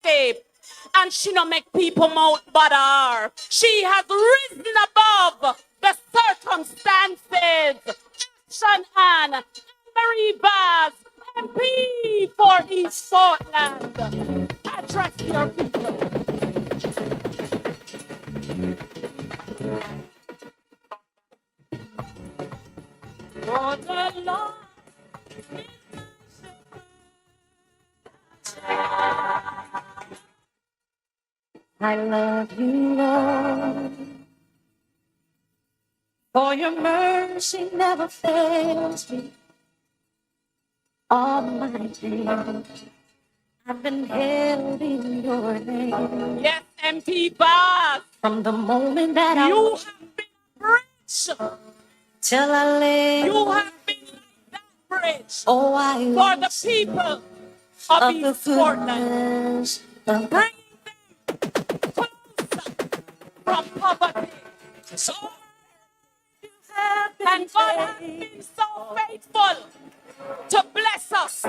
landscape. And she no make people mouth bother her. She has risen above the circumstances. Action Ann, Marie Vaz, MP for East Portland. Address your people. For the Lord I love you, Lord, for your mercy never fails me. All my days I've been held in your hand. Yes, MP Boss. From the moment that you have been rich till I lay. You have been like that bridge. Oh, I for the people of East Portland. Bring them closer from poverty. So and God has been so faithful to bless us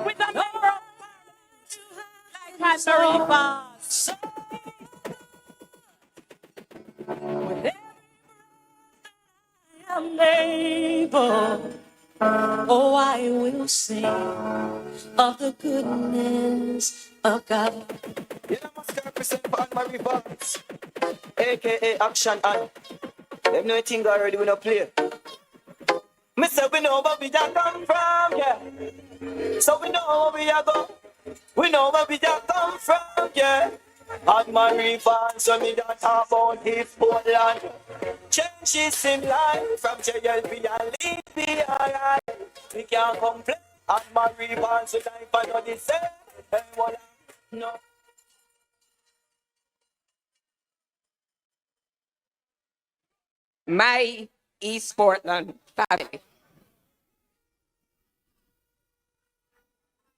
with a number of like Anne-Marie Vaz. Whenever I am able, oh, I will sing of the goodness of God. You know, must represent for Anne-Marie Vaz, aka Action Ann. Them know anything already we don't play. Me say we know where we are come from, yeah. So we know where we are go. We know where we are come from, yeah. Anne-Marie Vaz, so me don't talk about East Portland. Changes in life from JLP and leave me alright. We can't complain. Anne-Marie Vaz, so life and not the same. Hey, what? No. My East Portland family.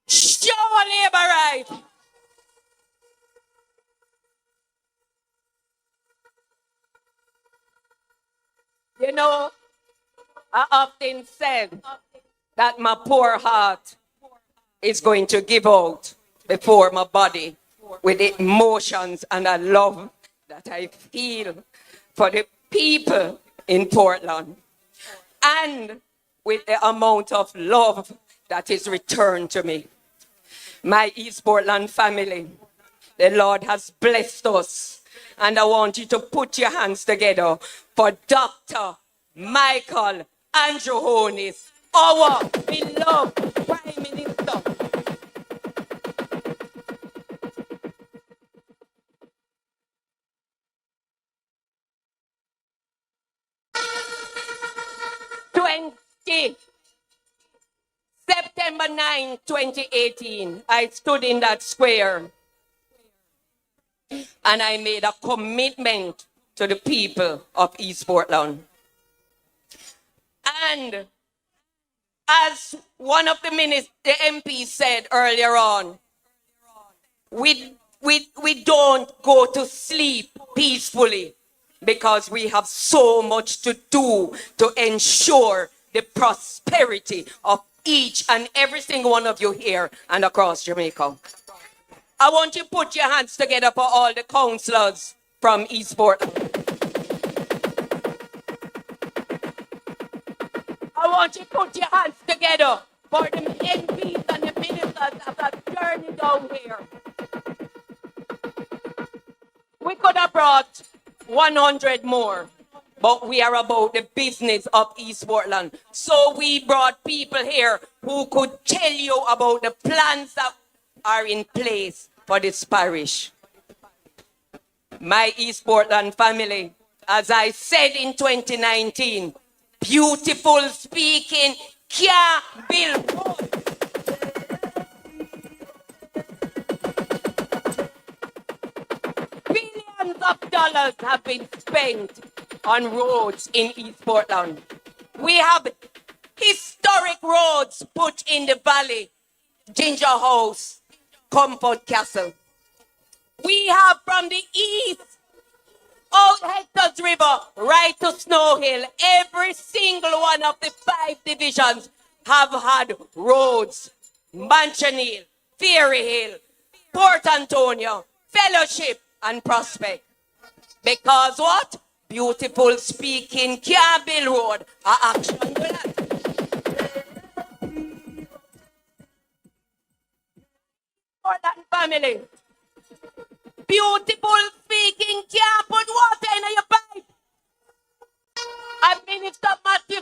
Show a labor right. You know, I often said that my poor heart is going to give out before my body with the emotions and the love that I feel for the people in Portland and with the amount of love that is returned to me. My East Portland family, the Lord has blessed us, and I want you to put your hands together for Dr. Michael Andrew Honis, our beloved Prime Minister. September 9, 2018, I stood in that square and I made a commitment to the people of East Portland. And as one of the MPs said earlier on, we don't go to sleep peacefully because we have so much to do to ensure the prosperity of each and every single one of you here and across Jamaica. I want you to put your hands together for all the councillors from East Portland. I want you to put your hands together for the MPs and the ministers that have journeyed down here. We could have brought 100 more, but we are about the business of East Portland. So we brought people here who could tell you about the plans that are in place for this parish. My East Portland family, as I said in 2019, beautiful speaking can't build roads. Billions of dollars have been spent on roads in East Portland. We have historic roads put in the valley, Ginger House, Comfort Castle. We have from the east, Old Hector's River, right to Snow Hill. Every single one of the 5 divisions have had roads. Mansion Hill, Fairy Hill, Port Antonio, Fellowship, and Prospect. Because what? Beautiful speaking can't build road. Action with that. For that family. Beautiful speaking can't put water in your pipe. And Minister Matthew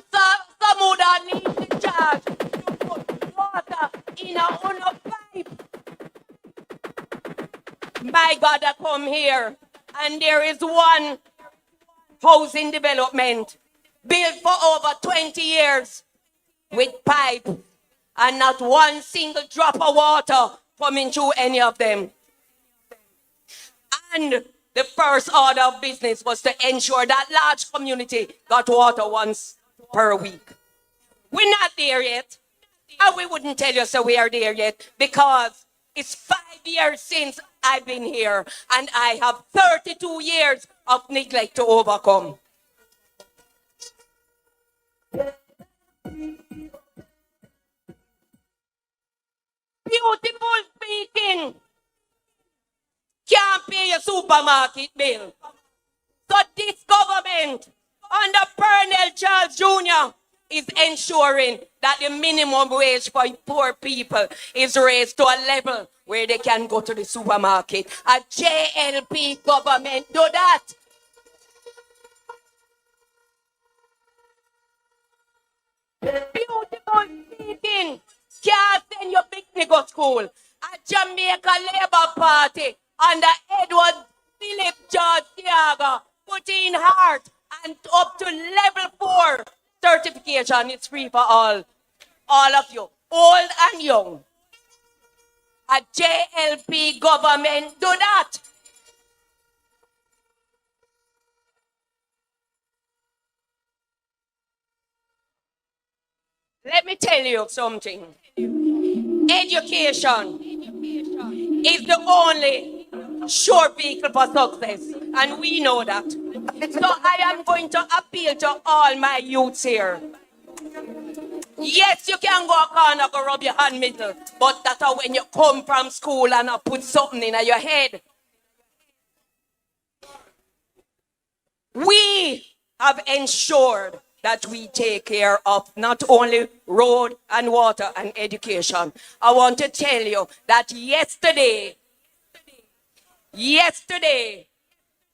Samuda leads the charge to put water in a pipe. My God, I come here and there is one housing development built for over 20 years with pipe and not one single drop of water coming through any of them. And the first order of business was to ensure that large community got water once per week. We're not there yet. And we wouldn't tell you so we are there yet because it's 5 years since I've been here and I have 32 years of neglect to overcome. Beautiful speaking. Can't pay your supermarket bill. So this government under Pernell Charles Jr. is ensuring that the minimum wage for poor people is raised to a level where they can go to the supermarket. A JLP government do that. Beautiful speaking. Can't send your big nigga school. A Jamaica Labour Party under Edward Philip George Thiago put in heart and up to level 4 certification. It's free for all of you, old and young. A JLP government do that. Let me tell you something. Education is the only sure vehicle for success, and we know that. So I am going to appeal to all my youths here. Yes, you can go a corner, go rub your hand middle, but that's when you come from school and put something in your head. We have ensured that we take care of not only road and water and education. I want to tell you that yesterday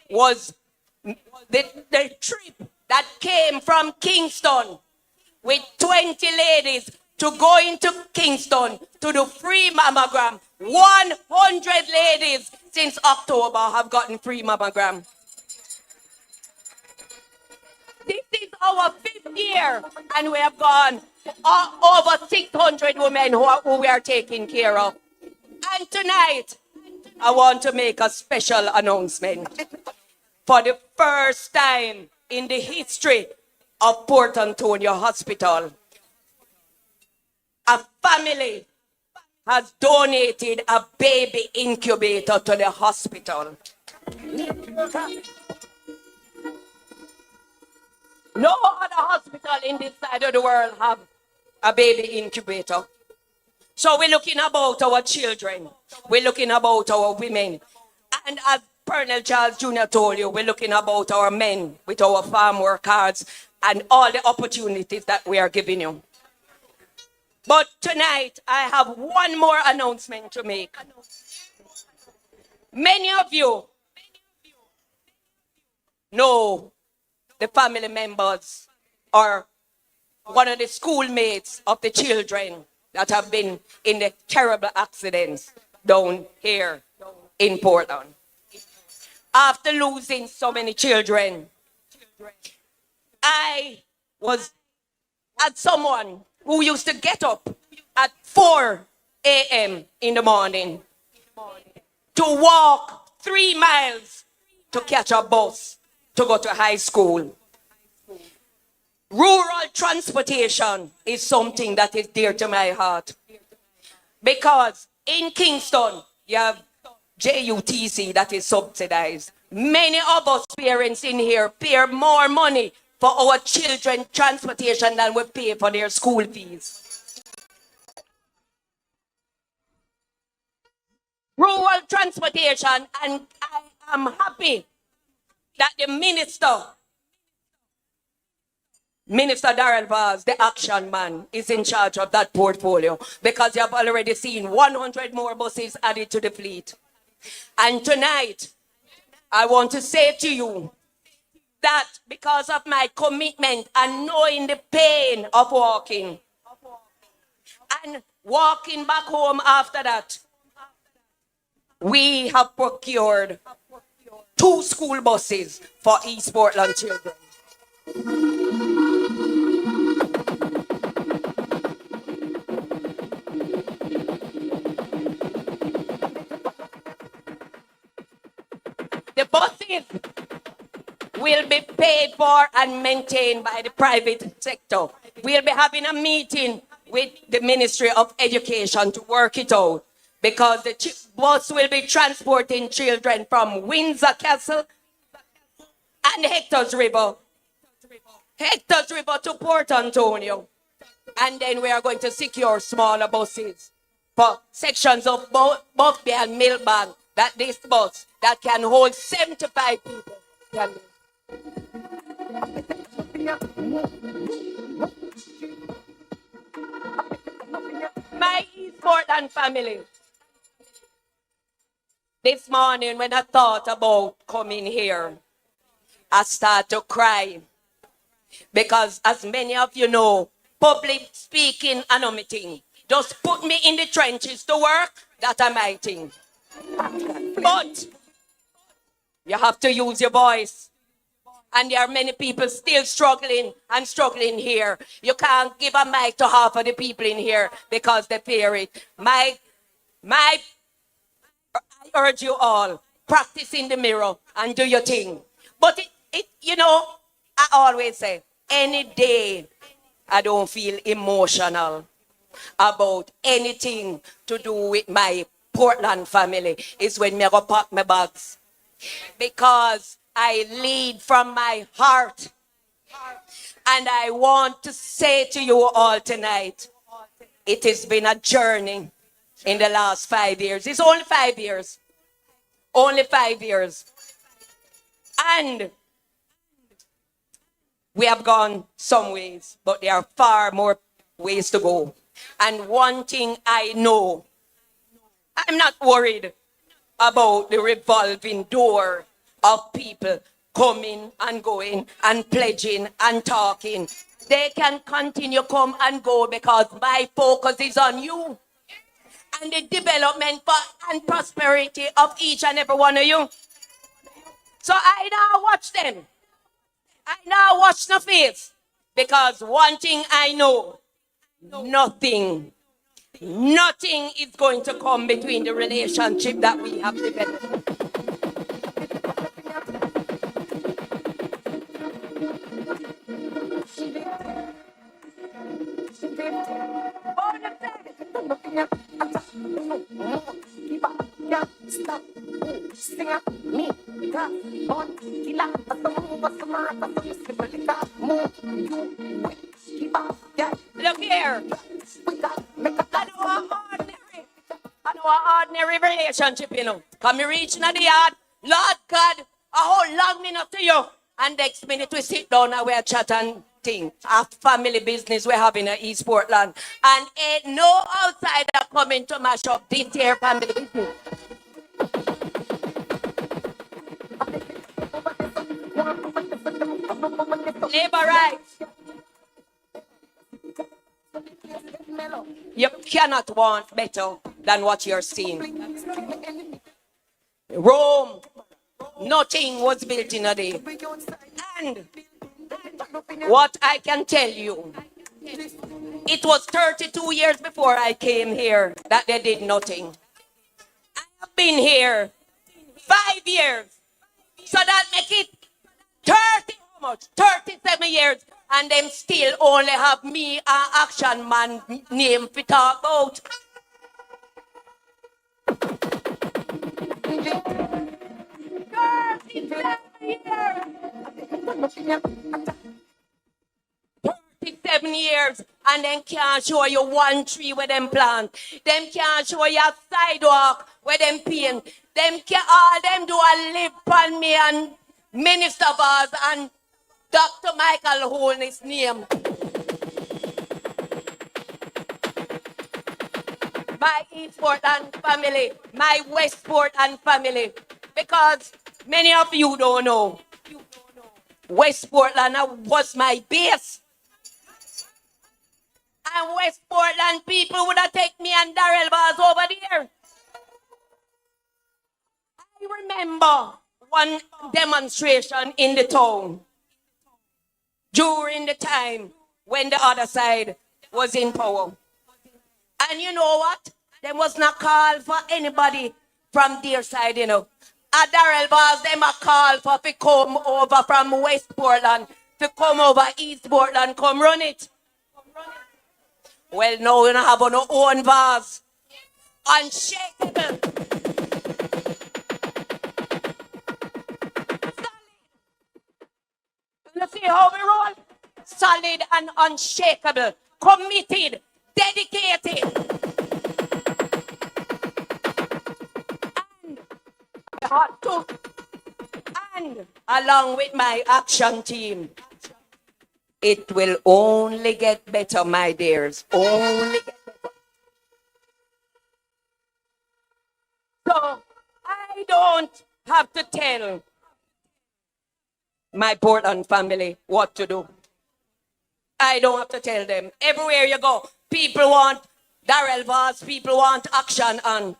was the trip that came from Kingston with 20 ladies to go into Kingston to do free mammogram. 100 ladies since October have gotten free mammogram. This is our 5th year, and we have gone over 600 women who we are taking care of. And tonight, I want to make a special announcement. For the first time in the history of Port Antonio Hospital, a family has donated a baby incubator to the hospital. No other hospital in this side of the world have a baby incubator. So we're looking about our children. We're looking about our women. And as Pernell Charles Jr. told you, we're looking about our men with our farm work cards and all the opportunities that we are giving you. But tonight, I have one more announcement to make. Many of you know the family members or one of the schoolmates of the children that have been in the terrible accidents down here in Portland. After losing so many children, I had someone who used to get up at 4 a.m. in the morning to walk 3 miles to catch a bus to go to high school. Rural transportation is something that is dear to my heart. Because in Kingston, you have JUTC that is subsidized. Many of us parents in here pay more money for our children transportation than we pay for their school fees. rural transportation, and I am happy that the Minister Darrell Vaz, the action man, is in charge of that portfolio, because you have already seen 100 more buses added to the fleet. And tonight, I want to say to you that because of my commitment and knowing the pain of walking and walking back home after that, we have procured 2 school buses for East Portland children. The buses will be paid for and maintained by the private sector. We'll be having a meeting with the Ministry of Education to work it out, because the bus will be transporting children from Windsor Castle and Hector's River to Port Antonio. And then we are going to secure smaller buses for sections of Buffy and Millbank, that this bus that can hold 75 people can. My East Portland family, this morning when I thought about coming here, I started to cry, because as many of you know, public speaking and my thing. Just put me in the trenches to work, that are my thing. But you have to use your voice. And there are many people still struggling here. You can't give a mic to half of the people in here because they fear it. I urge you all, practice in the mirror and do your thing. But I always say, any day I don't feel emotional about anything to do with my Portland family is when I go pack my bags. Because I lead from my heart. And I want to say to you all tonight, it has been a journey in the last 5 years. It's only 5 years. Only 5 years. And we have gone some ways, but there are far more ways to go. And one thing I know, I'm not worried about the revolving door of people coming and going and pledging and talking. They can continue come and go, because my focus is on you and the development and prosperity of each and every one of you. So I now watch them. I now watch the face, because one thing I know, nothing is going to come between the relationship that we have developed. Look here. I know an ordinary relationship, Come you reach in the yard, Lord God, a whole long minute to you. And next minute we sit down and we're chatting thing. A family business we're having at East Portland. And ain't no outsider coming to mash up this here family business. Labor rights. You cannot want better than what you're seeing. Rome, nothing was built in a day. And what I can tell you, it was 32 years before I came here that they did nothing. I have been here 5 years. So that make it 37 years. And them still only have me, an action man name to talk about. 37 years, and then can't show you one tree where them plant. Them can't show you a sidewalk where them pain. Them all them do a live on me and Minister Vaz and Dr. Michael hold his name. My East Portland family, my West Portland family. Because many of you don't know, West Portland was my base. And West Portland people would have taken me and Darrell Vaz over there. I remember one demonstration in the town during the time when the other side was in power. And you know what? They was not call for anybody from their side, you know. At Darrell Vaz, them a call for to come over from West Portland, to come over East Portland, come run it. Well, now you don't have no own Vaz. Unshakable. You see how we roll? Solid and unshakable. Committed. Dedicated. And along with my action team, it will only get better, my dears. Only get better. So I don't have to tell my Portland family what to do. I don't have to tell them. Everywhere you go, people want Darrell Vaz, people want action on.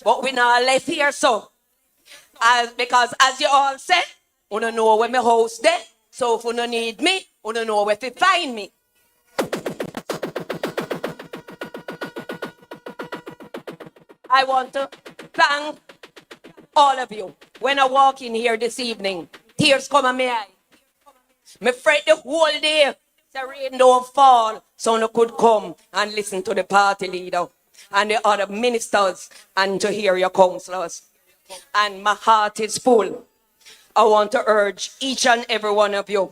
But we not left here so. Because as you all said, you don't know where my house there. So if you don't need me, you don't know where to find me. I want to thank all of you. When I walk in here this evening, tears come in my eye. Me fret the whole day. The rain don't fall, so no could come and listen to the party leader and the other ministers and to hear your counselors. And my heart is full. I want to urge each and every one of you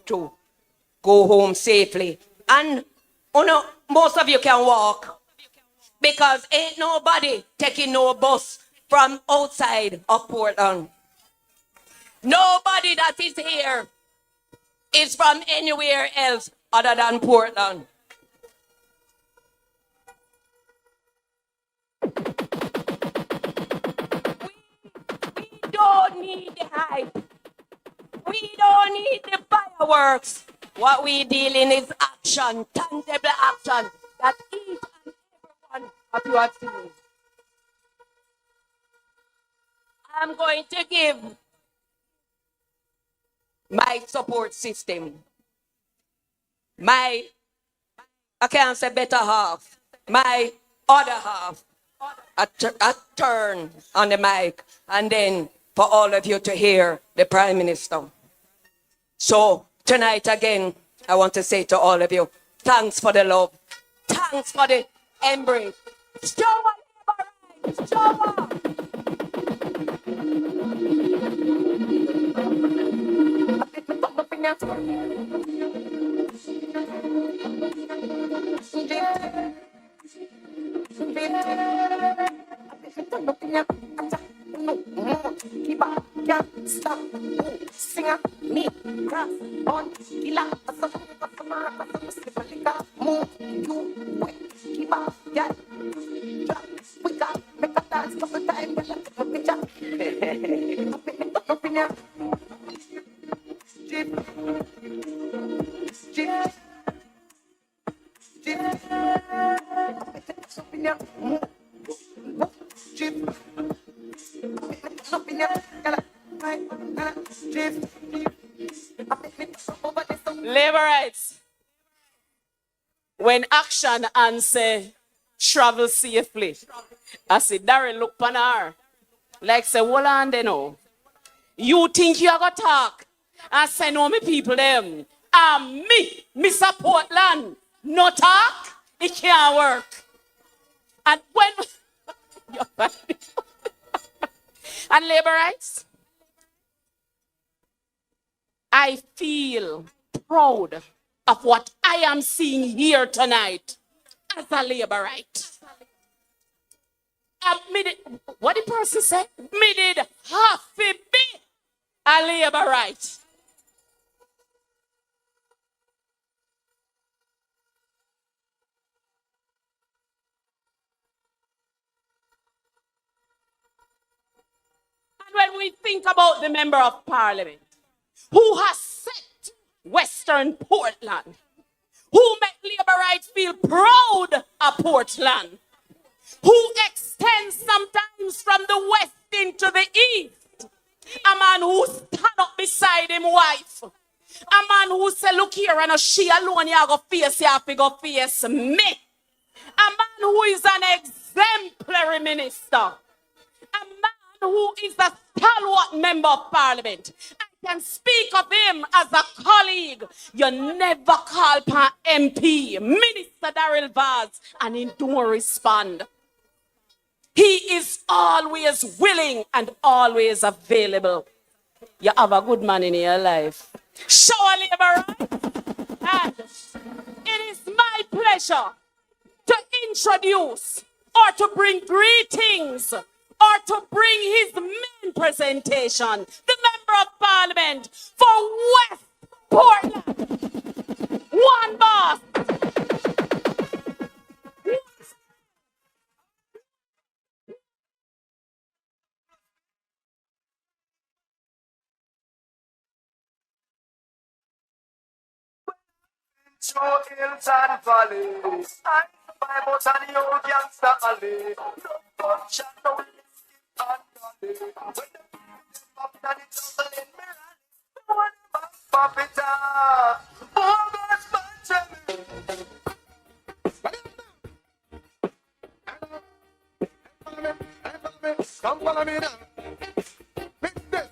to go home safely. And most of you can walk because ain't nobody taking no bus from outside of Portland. Nobody that is here is from anywhere else other than Portland. We don't need the hype. We don't need the fireworks. What we dealing is action, tangible action that each and every one of you have seen. I'm going to give my support system, I can't say better half, my other half, a turn on the mic, and then for all of you to hear the Prime Minister. So tonight again, I want to say to all of you, thanks for the love, thanks for the embrace. Show up, show up. Labor rights. When action and say travel safely, I say Darren look pan her. Like say, hold on they know. You think you are gonna talk and say no me people them. And me support land. No talk, it can't work. And when and labor rights, I feel proud of what I am seeing here tonight as a labor right. what the person said? Me did have to be a labor right. And when we think about the member of parliament who has set Western Portland, who make labor rights feel proud of Portland, who extends sometimes from the west into the east, a man who stand up beside him wife, a man who say, look here, and she alone, you go face, you have to go face me. A man who is an exemplary minister. A man who is a stalwart member of parliament. I can speak of him as a colleague. You never call upon MP, Minister Daryl Vaz, and he don't respond. He is always willing and always available. You have a good man in your life. Show a labor right. And it is my pleasure to introduce or to bring greetings or to bring his main presentation, the Member of Parliament for West Portland. One boss. Through hills and valleys, and Bibles and the old gangster alley. No gunshot, no whiskey and gully. When the people pop down the jungle in me rally, no one back pop it up. Oh, God's bunch of me. Come follow me now. Mix this.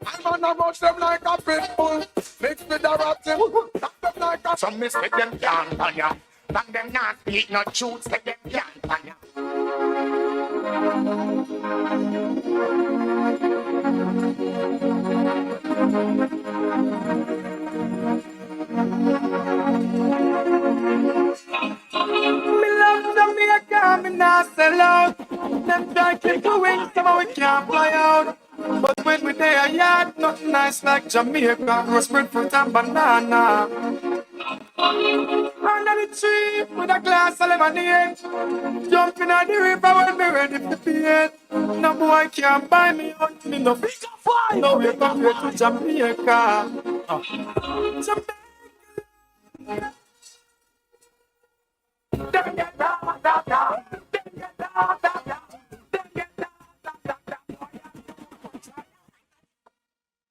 I'm gonna mush them like a pit bull. Mix with the rats and knock them like a... Some mistake them can't pan ya. Bang them not speak no truth, take them can't pan ya. Me love Jamaica, me not sell out. Them try clip the wings, somehow we can't fly out. But when we there a yard, nothing nice like Jamaica. Roast breadfruit and banana. Under the tree with a glass of lemonade. Jumping on the river when me ready to pay. No boy can't buy me out. Me no big five. No way compared to Jamaica. Jamaica.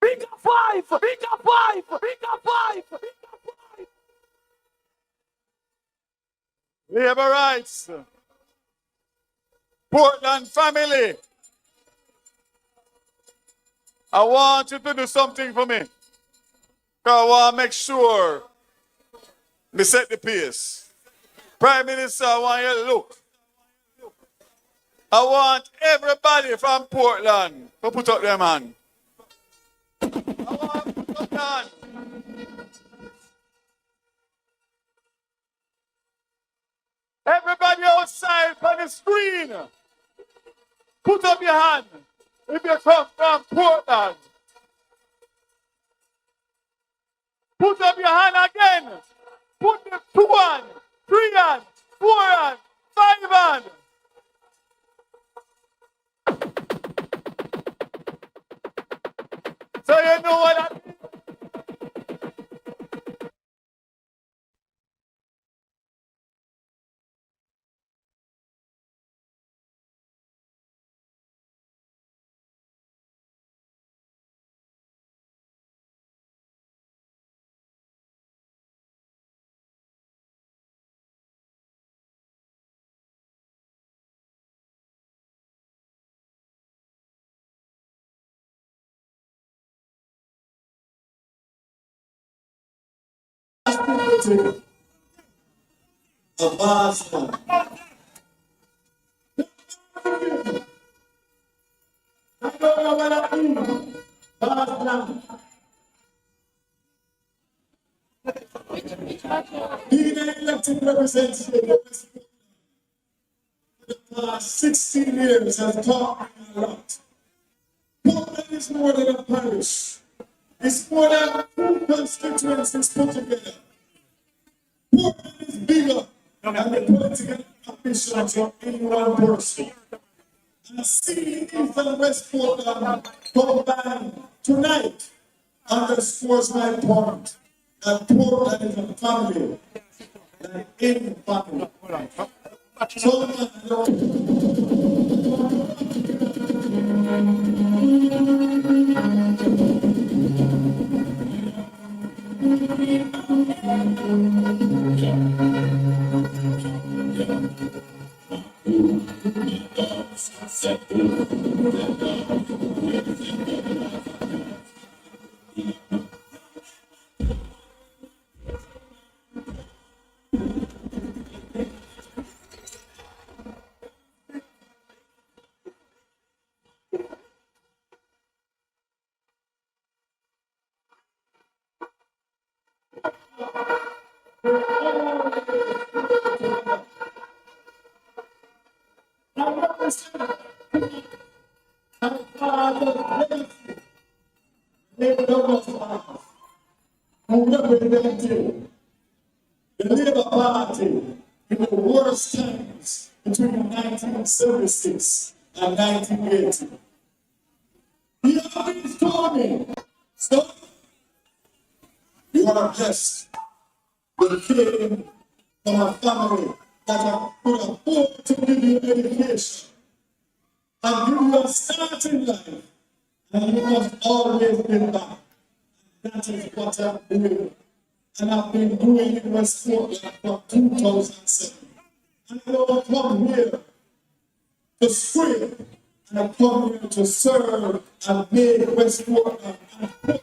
Bigger five! Bigger five! Bigger five! Bigger five! Labor rights. Portland family. I want you to do something for me. I want to make sure we set the pace. Prime Minister, I want you to look. I want everybody from Portland to put up their hand. I want to put up their hand. Everybody outside on the screen, put up your hand if you come from Portland. Put up your hand again. Put the 2 on, 3 on, 4 on, 5 on. So you know what I mean? Of VazLand. Being an elected representative last 16 years has taught me a lot. Portland is more than a parish. It's more than 2 constituencies put together. Portland is bigger than the political ambitions of any one person. And seeing East and West Portland combined tonight underscores my point that Portland is a family, like any family. So, who represented the Labour Party in the worst times between 1976 and 1980. He always told me, son, you are blessed. You came from a family that could afford to give you education and give you a starting life, and you must always give back. That is what I'm doing. And I've been doing in West Portland from 2007. And I don't come here to scream. I come here to serve and make West Portland and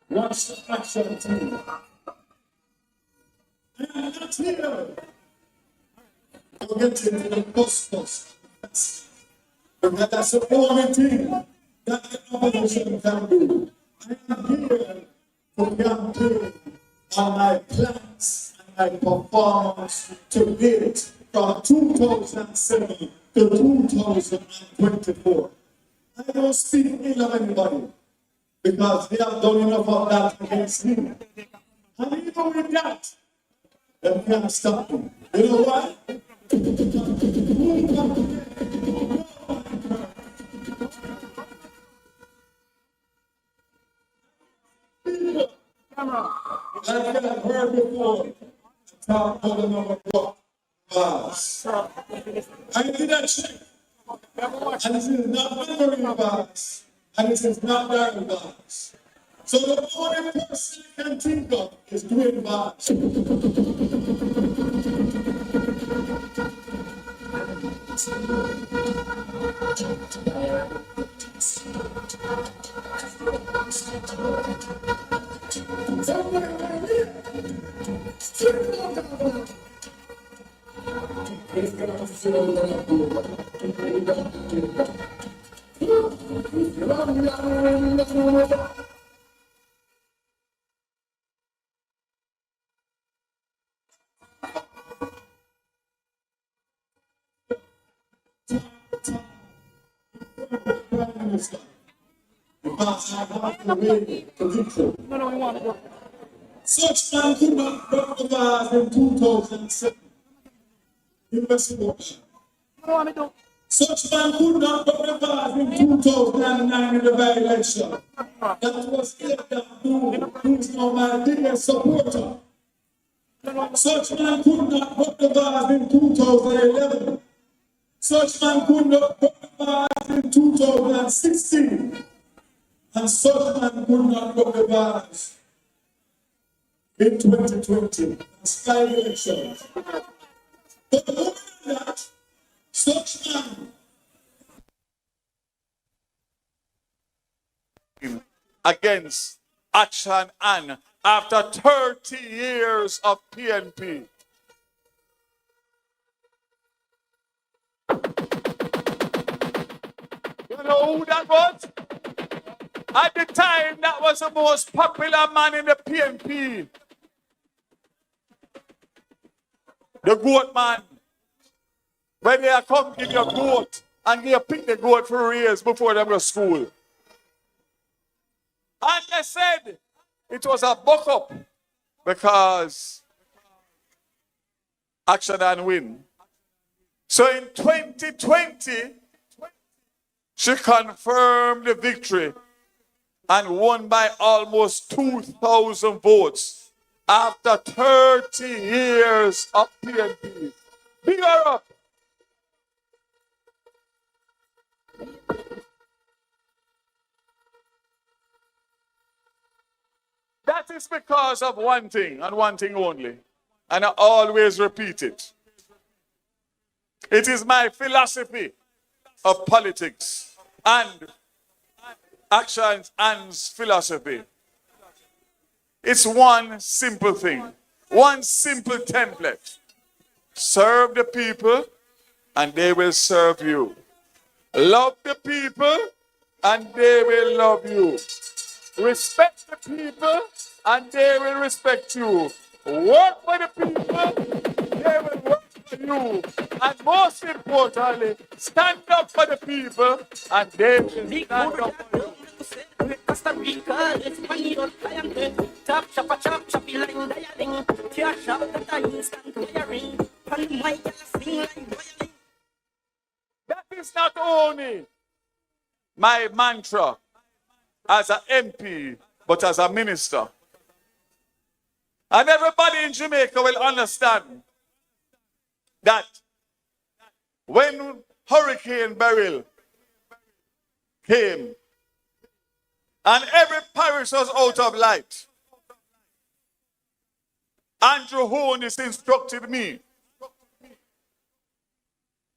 watch the action team. And I'm not here to get into the post. Because that's the only thing that the opposition can do. I am here to campaign on my plans and my performance to date from 2007 to 2024. I don't speak ill of anybody because they have done enough of that against me. And even with that, they can't stop me. You know why? Like I've heard before, talk about another book. I did that check. And this is not memory bars. And this is not diary bars. So the only person I can think of is doing bars. Because I have to wait conviction. Such man could not break the laws in 2007. In West Portland. Such man could not break the laws in 2009 in the by-election. That was Edgar Doom, who is now my biggest supporter. Such man could not break the laws in 2011. Such man could not go to bars in 2016, and such man could not go to bars in 2020. That's 5 elections. But more than that, such man against Action and after 30 years of PNP. You know who that was? At the time, that was the most popular man in the PNP. The goat man. When they come give you a goat and you pick the goat for years before they go to school. And they said it was a buck up because Action and win. So in 2020, she confirmed the victory and won by almost 2,000 votes after 30 years of PNP. Big her up. That is because of one thing and one thing only. And I always repeat it. It is my philosophy of politics and Action and's philosophy. It's one simple thing, one simple template. Serve the people and they will serve you. Love the people and they will love you. Respect the people and they will respect you. Work for the people, they will work for you. And most importantly, stand up for the people and they will stand up for you. Costa Rica, it's money on client. Chop, chop, chop, choppy like dialing. Tear shop that I instant wiring. Pan my gal sing like violin. That is not only my mantra as an MP, but as a minister. And everybody in Jamaica will understand that when Hurricane Beryl came and every parish was out of light, Andrew Holness instructed me,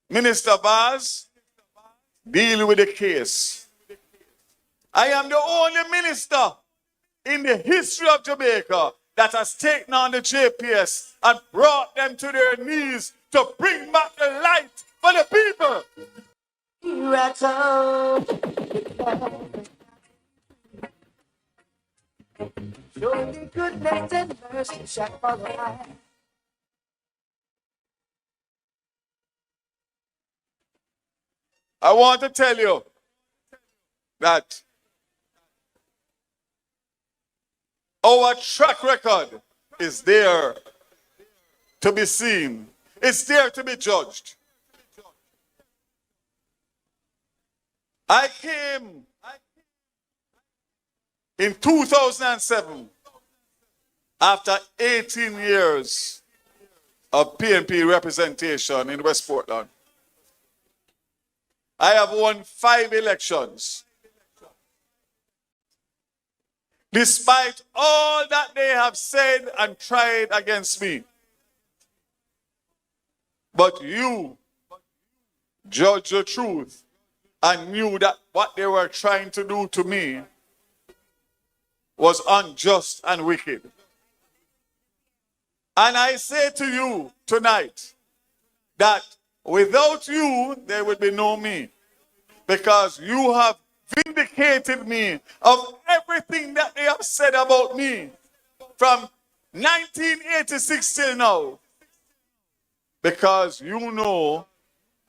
Minister Vaz, deal with the case. I am the only minister in the history of Jamaica that has taken on the JPS and brought them to their knees to bring back the light for the people. Here I come. Surely goodness and mercy shall follow. I want to tell you that our track record is there to be seen. It's there to be judged. I came in 2007 after 18 years of PNP representation in West Portland. I have won 5 elections. Despite all that they have said and tried against me. But you judged the truth and knew that what they were trying to do to me was unjust and wicked. And I say to you tonight that without you, there would be no me. Because you have vindicated me of everything that they have said about me from 1986 till now. Because you know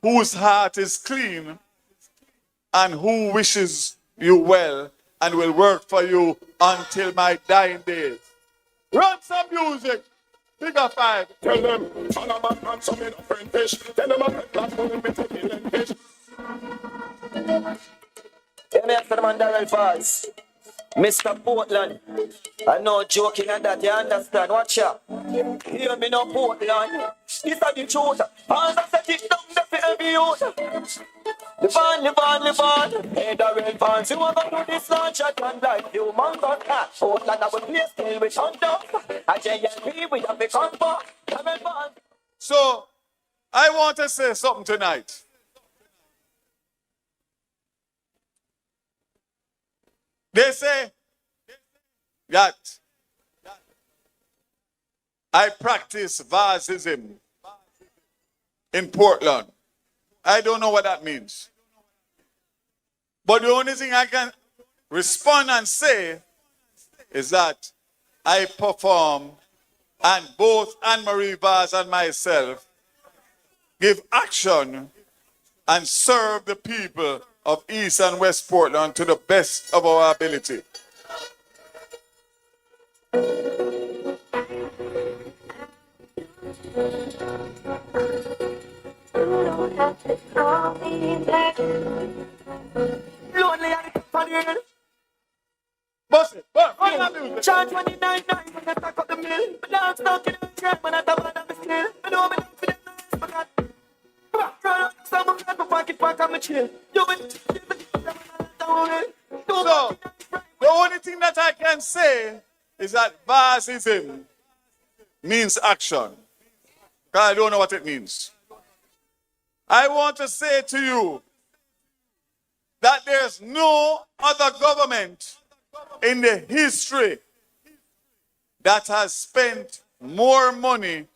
whose heart is clean and who wishes you well and will work for you until my dying days. Run some music. Figure 5. Tell them, follow my man, some in a friend fish. Tell them I'm a class, but me take killing fish. Tell me after the man Darrell Falls. Mr. Portland. I know joking and that, you understand. Watch out. Hear me now, Portland. This is the truth. All that set it down, the serve you. Live on, live on, live on. Hey, the real fans, you want to do this launch at one like you, mango. Oh, that I will play still with thunder. I JLP, we have become for the real fans. So, I want to say something tonight. They say that I practice Vazism in Portland. I don't know what that means. But the only thing I can respond and say is that I perform, and both Anne-Marie Vaz and myself give action and serve the people of East and West Portland to the best of our ability. Lonely and funny. Bust it, bust it. Charge 29 when I stack up the mill. But now I'm stuck in the trap when I tap on the skill. I know me not for them noise, but I try to someone got my pocket back on my chill. So, the only thing that I can say is that Vazism means action. Because I don't know what it means. I want to say to you that there's no other government in the history that has spent more money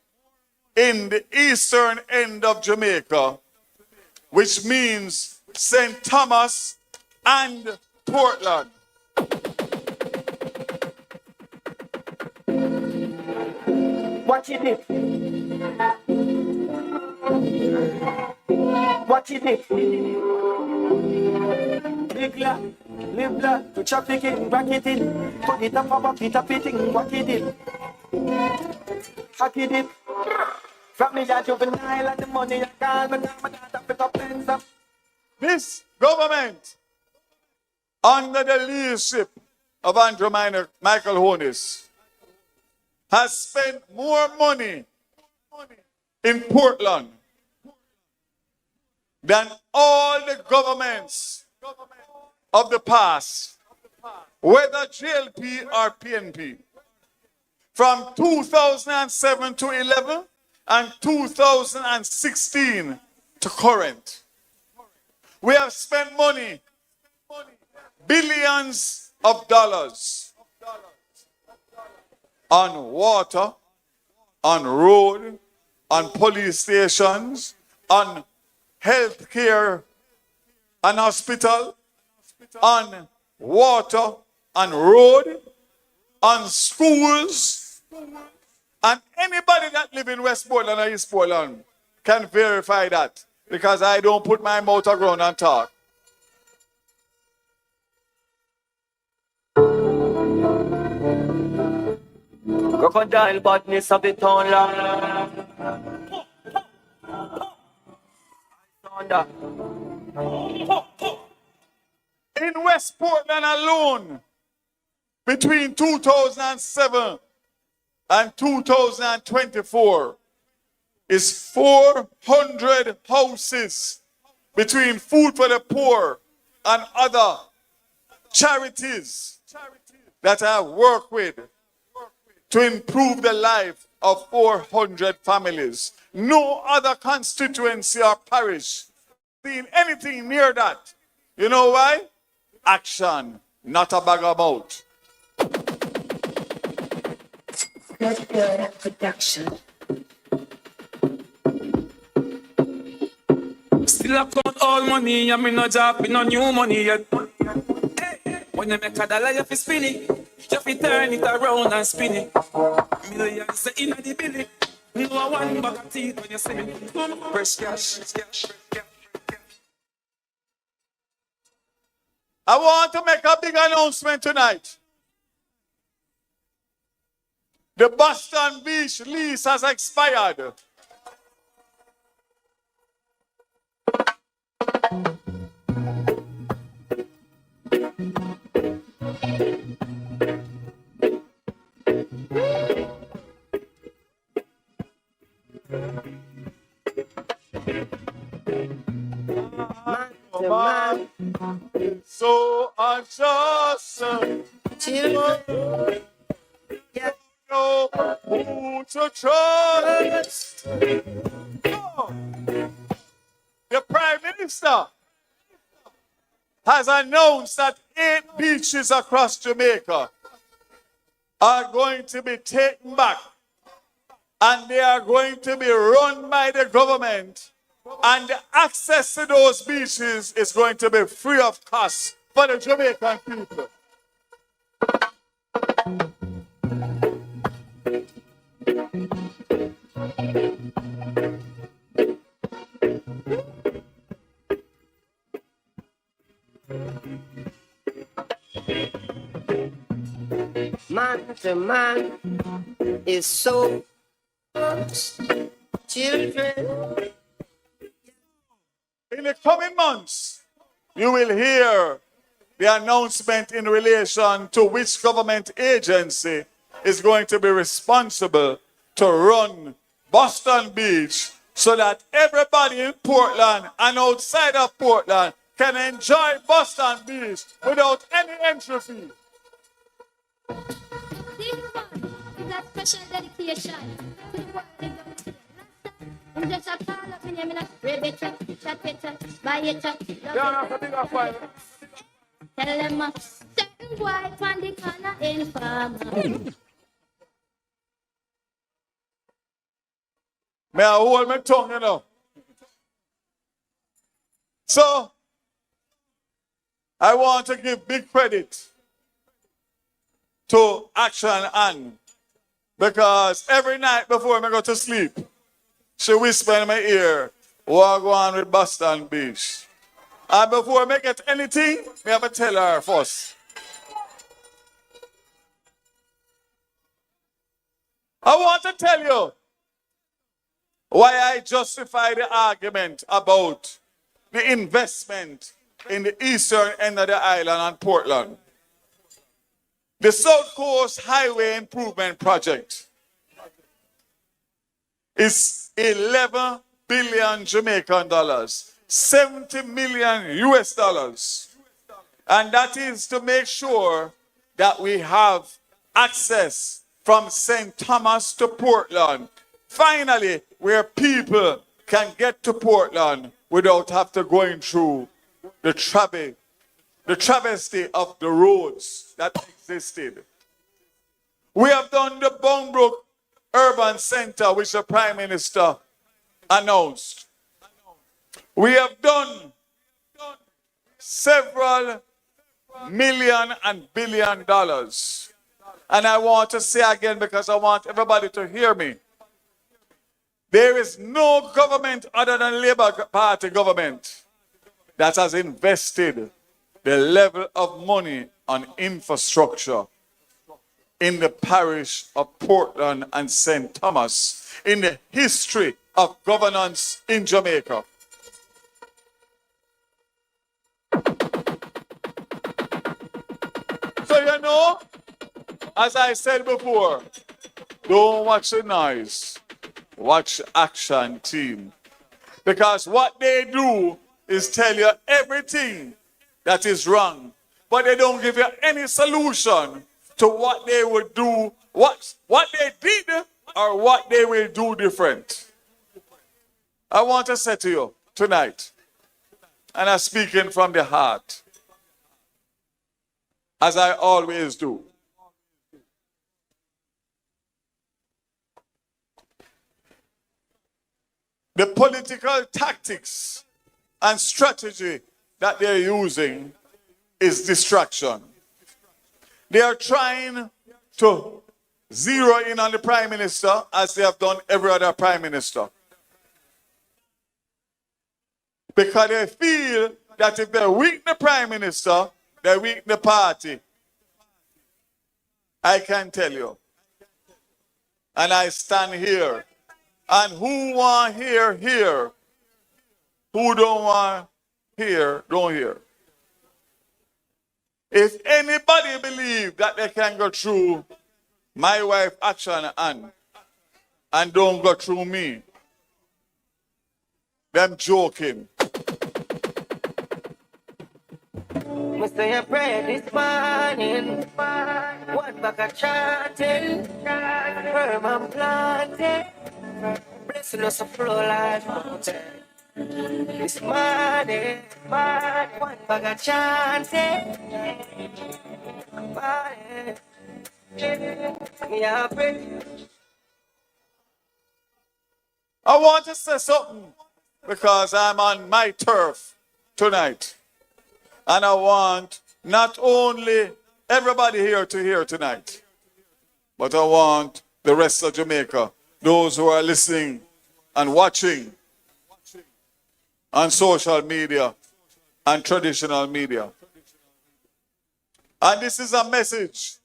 in the eastern end of Jamaica, which means St. Thomas and Portland. What you did? What you did? Big lad, live lad, to traffic it, back it in. Put it up, up it, up it in. What you did? Hack it in. From me a juvenile and the money I got, but I'm not up it up ends up. This government, under the leadership of Andrew Michael Honis, has spent more money in Portland than all the governments of the past, whether JLP or PNP. From 2007 to 11 and 2016 to current. We have spent money, billions of dollars, on water, on road, on police stations, on health care and hospital, on water, on road, on schools, and anybody that live in West Portland or East Portland can verify that, because I don't put my mouth around and talk. Crocodile badness of the town land. In West Portland alone, between 2007 and 2024, is 400 houses between Food for the Poor and other charities that I work with to improve the life of 400 families. No other constituency or parish seen anything near that. You know why? Action, not a bag of mouth. Good production. Still I count all money, I mean no job, no new money yet. Hey, when you make a dollar, you have to spin it. You have to turn it around and spin it. Millions in the billy. No one bag of teeth when you see me. Fresh cash. I want to make a big announcement tonight. The Boston Beach lease has expired. children. Yeah. Know who to trust. Oh. The Prime Minister has announced that 8 beaches across Jamaica are going to be taken back, and they are going to be run by the government, and the access to those beaches is going to be free of cost for the Jamaican people. Man to man is so children. In the coming months, you will hear the announcement in relation to which government agency is going to be responsible to run Boston Beach so that everybody in Portland and outside of Portland can enjoy Boston Beach without any entry fee. This one is a special dedication to the world in the I'm just a call up in your minute, rib it, chat it, buy it, love it. Tell them a certain boy from the corner in farmer. May I hold my tongue, you know? So, I want to give big credit to Action Ann, because every night before I go to sleep, she whisper in my ear, "What go on with Boston Beach?" And before I get anything, I have to tell her first. I want to tell you why I justify the argument about the investment in the eastern end of the island and Portland. The South Coast Highway Improvement Project is 11 billion Jamaican dollars, 70 million US dollars. And that is to make sure that we have access from St. Thomas to Portland, finally, where people can get to Portland without have to going through the travesty of the roads that existed. We have done the Bongbrook Urban Center, which the Prime Minister announced. We have done several million and billion dollars. And I want to say again, because I want everybody to hear me, there is no government other than Labour Party government that has invested the level of money on infrastructure in the parish of Portland and St. Thomas in the history of governance in Jamaica. So you know, as I said before, don't watch the noise, watch Action Team. Because what they do is tell you everything that is wrong, but they don't give you any solution to what they would do, what they did or what they will do different. I want to say to you tonight, and I'm speaking from the heart, as I always do. The political tactics and strategy that they're using is distraction. They are trying to zero in on the Prime Minister as they have done every other Prime Minister. Because they feel that if they weaken the Prime Minister, they weaken the party. I can tell you. And I stand here. And who want hear, hear. Who don't want hear, don't hear. If anybody believe that they can go through my wife Action Ann and don't go through me, them joking. Must say a prayer this morning. One back a chanting. Firm and planted. Blessing us a flow like mountain. This morning. One back a chanting. Me a pray. I want to say something because I'm on my turf tonight. And I want not only everybody here to hear tonight, but I want the rest of Jamaica, those who are listening and watching on social media and traditional media. And this is a message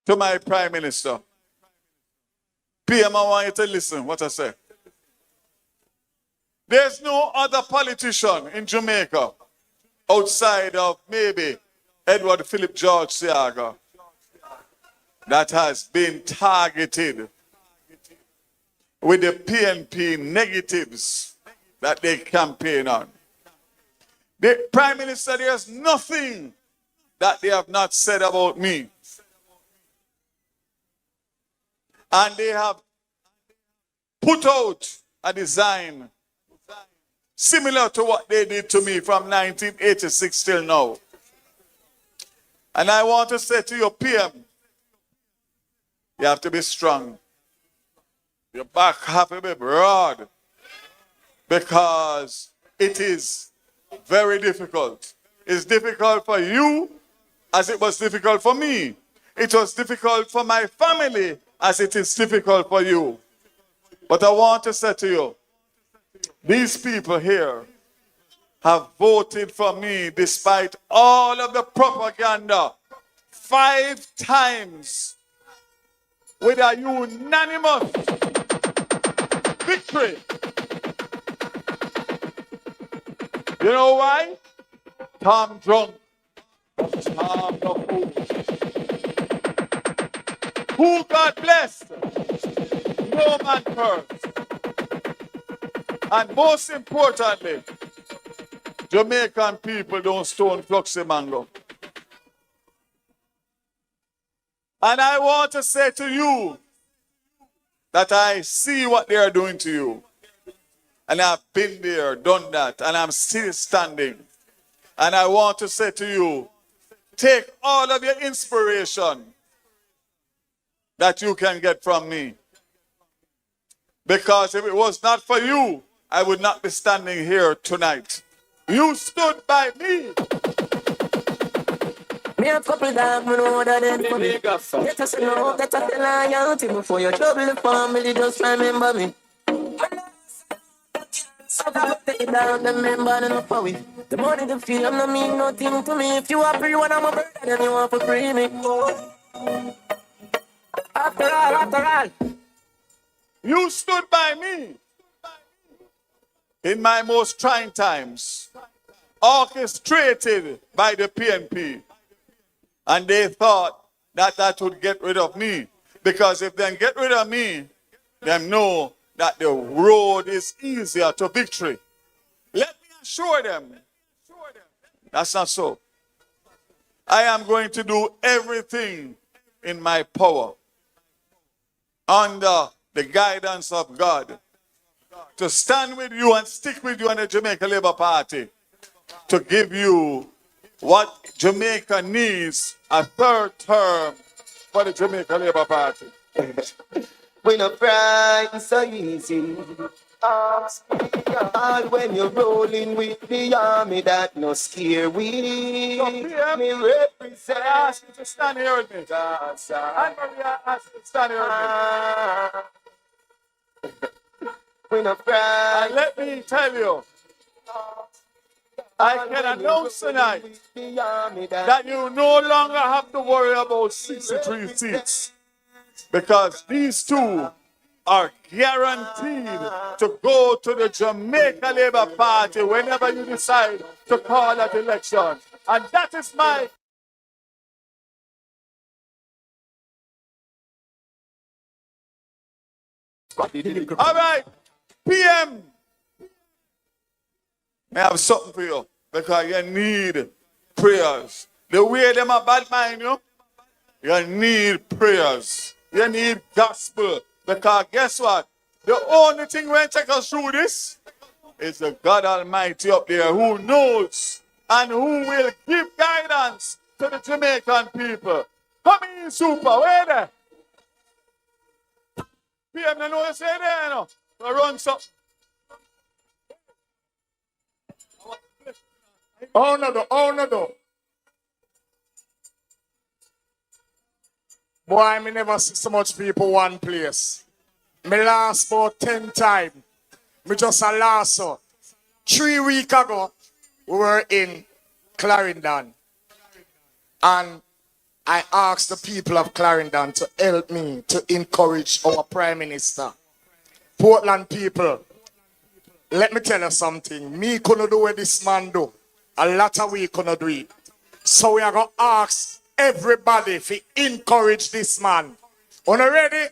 to my Prime Minister. PM, I want you to listen what I say. There's no other politician in Jamaica outside of maybe Edward Philip George Seaga that has been targeted with the PNP negatives that they campaign on. The Prime Minister, there's nothing that they have not said about me. And they have put out a design similar to what they did to me from 1986 till now. And I want to say to your PM, you have to be strong. Your back have to be broad because it is very difficult. It's difficult for you as it was difficult for me. It was difficult for my family as it is difficult for you. But I want to say to you, these people here have voted for me despite all of the propaganda 5 times with a unanimous victory. You know why? Tom drunk, Tom the fool. Who God blessed? No man cursed. And most importantly, Jamaican people don't stone Fluxy Mango. And I want to say to you that I see what they are doing to you. And I've been there, done that, and I'm still standing. And I want to say to you, take all of your inspiration that you can get from me. Because if it was not for you, I would not be standing here tonight. You stood by me. Me a couple dogs, me know that them for me. Let us know, let us loyalty before you trouble the family, just remember me. So that take it down, the member and for we. The money, the feel, no mean nothing to me. If you are free, when I'm a brother, then you want to free me. After all. You stood by me in my most trying times, orchestrated by the PNP. And they thought that that would get rid of me. Because if they get rid of me, they know that the road is easier to victory. Let me assure them, that's not so. I am going to do everything in my power under the guidance of God to stand with you and stick with you and the Jamaica Labour Party to give you what Jamaica needs, a 3rd term for the Jamaica Labour Party. We no frightened so easy. All when you're rolling with the army that no scare we. So PM, Me represent. I ask you to stand here with me. And Maria, I ask you to stand here with me. We no frightened. And let me tell you, I can announce tonight that you no longer have to worry about 63 seats. Because these two are guaranteed to go to the Jamaica Labour Party whenever you decide to call that election. And that is my... All right, PM. I have something for you because you need Prayers. The way them a bad mind, you need prayers. You need gospel. Because guess what? The only thing when take us through this is the God Almighty up there who knows and who will give guidance to the Jamaican people. Come in, super. Where there? PM, you know what you say there, run something. Oh no. Boy, me never see so much people one place. Me last about 10 times. Me just a last 3 weeks ago, we were in Clarendon. And I asked the people of Clarendon to help me to encourage our Prime Minister. Portland people, let me tell you something. Me couldn't do what this man do. A lot of we couldn't do it. So we are going to ask everybody to encourage this man. Are you ready?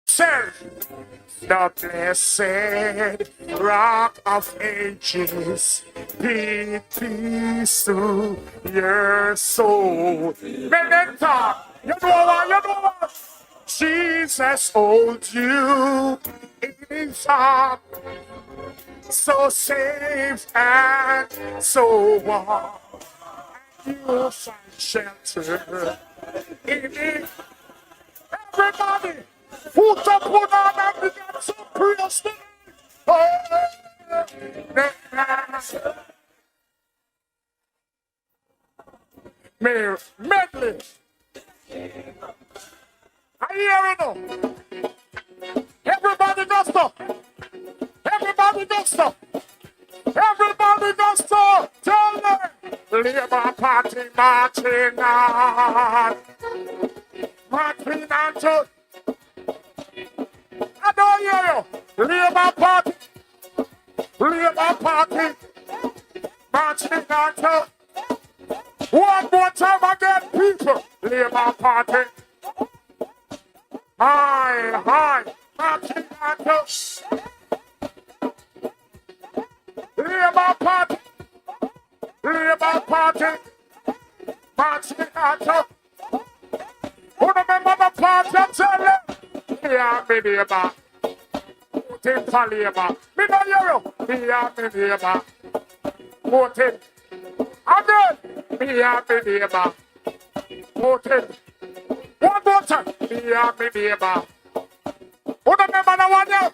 Sir, the blessed rock of ages, be peace to your soul. Men talk, you know what? Jesus holds you in his arms, so safe and so warm. You find shelter in it. Everybody, put up on and we got some prayers tonight. Medley. I hear it now. Everybody does stuff. Everybody does stuff. Everybody does stuff. Tell them. Labour Party marching on. Marching on to. I don't hear you. Labour Party. Labour Party. Marching on to. One more time again, people. Labour Party. Hi. Marching on to. Labour Party. Labour Party. Marching on to. Who remember the party? Tell them. Yeah, me neighbor. Voting for Labour. Me no hear you. Yeah, me neighbor. Voting. Again. Yeah, me neighbor. Voting. One more time. Yeah, me neighbor. Who remember the one here?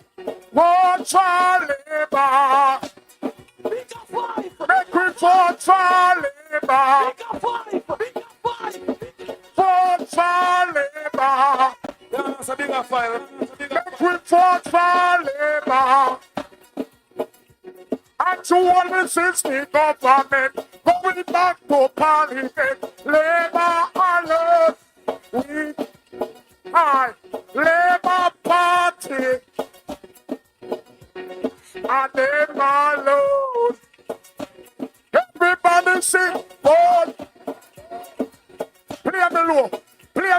Vote for Labour. Make we vote for Labour. Vote for Labour. That's a bigger fire. Make we vote for Labour. And to all the system government, going back to parliament, Labour alone, we are Labour Party, and them alone. Everybody sing, vote. Play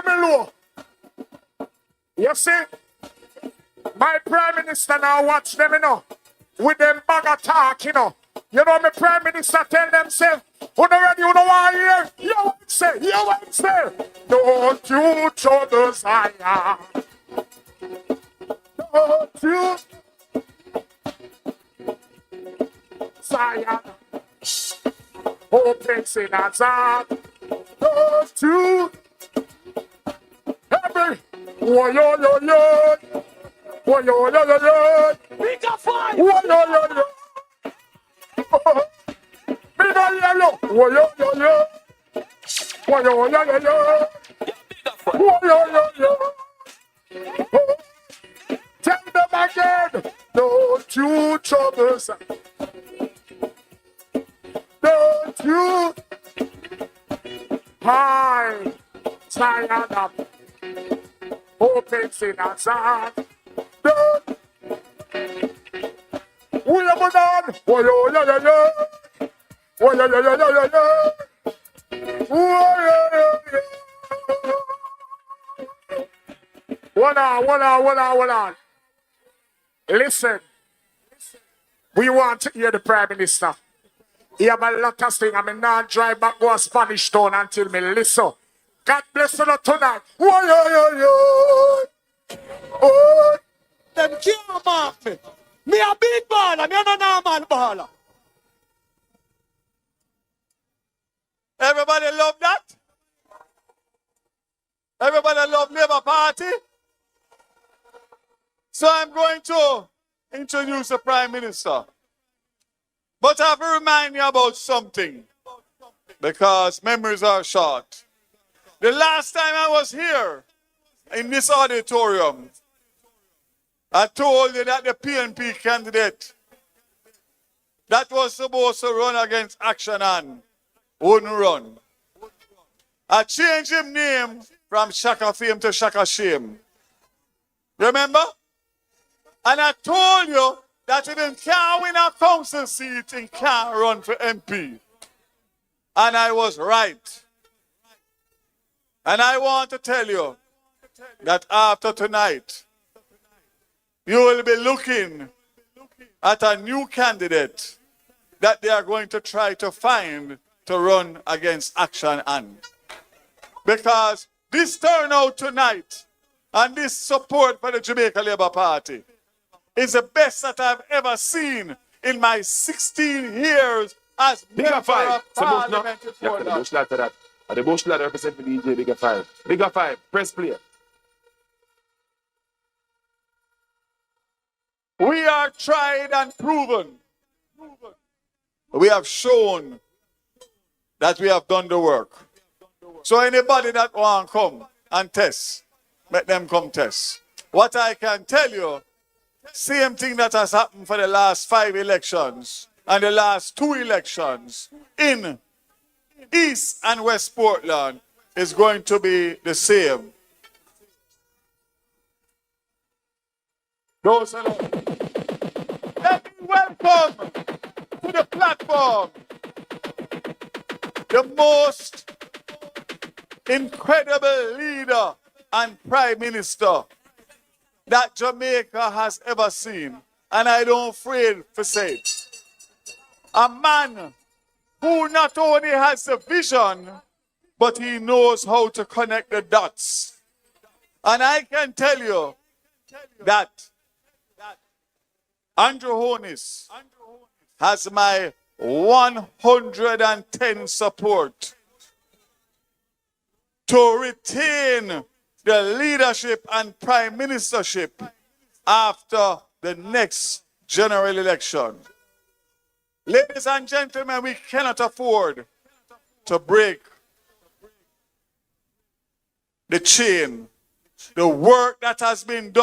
me low. You see, my Prime Minister now watch them, with them bag of talk, You know my Prime Minister tell themselves, who the ready, who the want here? You won't say. Don't you trouble Zion. Don't you Zion. Open sinners out. Don't you every yo. Big up five. Yo. Big up yellow. Yo. Tell them again. Don't you trouble. Don't you hide. Tired up. Open sinners out. Don't. We have done. Yo. Hold on. Listen. We want to hear the Prime Minister. He have a lot of things. I mean, not drive back to a Spanish town until me listen. God bless you tonight. Oh. Them can't mark me. Me a big baller, me a no normal baller. Everybody love that? Everybody love Labour Party? So I'm going to introduce the Prime Minister. But I have to remind you about something. Because memories are short. The last time I was here, in this auditorium, I told you that the PNP candidate that was supposed to run against Action and wouldn't run. I changed his name from Shaka Fame to Shaka Shame. Remember? And I told you that if he can't win a council seat, he can't run for MP. And I was right. And I want to tell you that after tonight, you will be looking at a new candidate that they are going to try to find to run against Action and. Because this turnout tonight and this support for the Jamaica Labour Party is the best that I've ever seen in my 16 years as member of Parliament. Yeah, the bush lad to that. The bush lad represent the DJ Bigger 5. Bigger 5, press play. We are tried and proven. We have shown that we have done the work. So anybody that want to come and test, let them come test. What I can tell you, same thing that has happened for the last 5 elections and the last 2 elections in East and West Portland is going to be the same. Those are let me welcome to the platform the most incredible leader and Prime Minister that Jamaica has ever seen. And I don't afraid to say it. A man who not only has the vision, but he knows how to connect the dots. And I can tell you that Andrew Honis has my 110 support to retain the leadership and prime ministership after the next general election. Ladies and gentlemen, we cannot afford to break the chain, the work that has been done.